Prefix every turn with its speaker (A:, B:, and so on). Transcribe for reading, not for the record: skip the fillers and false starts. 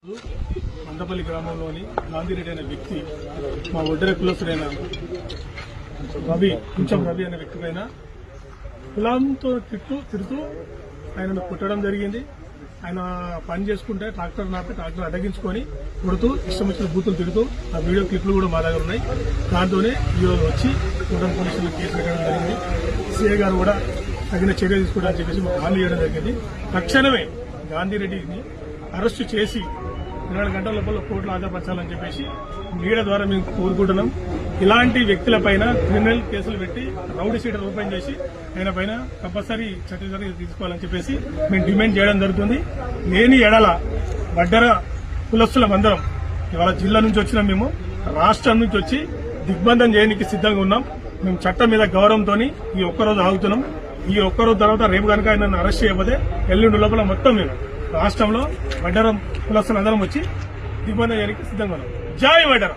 A: మండపల్లి గ్రామంలోని గాంధీరెడ్డి అనే వ్యక్తి మా ఒడ్డెర కులస్తుడైన కొంచెం రవి అనే వ్యక్తి పైన కులంతో తిడుతూ ఆయనను కుట్టడం జరిగింది. ఆయన పని చేసుకుంటే ట్రాక్టర్ అడ్డగించుకొని కొడుతూ ఇష్టం వచ్చిన బూతులు తిడుతూ ఆ వీడియో క్లిప్లు కూడా మా దగ్గర ఉన్నాయి. దాంతోనే ఈరోజు వచ్చి కుటుంబ పోలీసులు కేసు పెట్టడం జరిగింది. సీఏ గారు కూడా తగిన చర్య తీసుకోవడానికి చెప్పేసి మాకు హామీ ఇవ్వడం జరిగింది. తక్షణమే గాంధీరెడ్డిని అరెస్టు చేసి 24 గంటల లోపల కోర్టులో హాజరుపరచాలని చెప్పేసి మీడియా ద్వారా మేము కోరుకుంటున్నాం. ఇలాంటి వ్యక్తులపైన క్రిమినల్ కేసులు పెట్టి రౌడీ షీటర్ ఓపెన్ చేసి ఆయన పైన కంపల్సరీ చర్య తీసుకోవాలని చెప్పేసి మేము డిమాండ్ చేయడం జరుగుతుంది. లేని ఎడల వడ్డెర కులస్తులమందరం ఇవాళ జిల్లా నుంచి వచ్చిన మేము రాష్ట్రం నుంచి వచ్చి దిగ్బంధం చేయడానికి సిద్దంగా ఉన్నాం. మేము చట్టం మీద గౌరవంతో ఈ ఒక్కరోజు ఆగుతున్నాం. ఈ ఒక్కరోజు తర్వాత రేపు కనుక ఆయన అరెస్ట్ చేయకపోతే ఎల్లుండి లోపల మొత్తం మేము రాష్ట్రంలో వడ్డెర కులస్తులందరం వచ్చి దిగ్బంధం చేయడానికి సిద్ధంగా ఉన్నాం. జై వడ్డెర.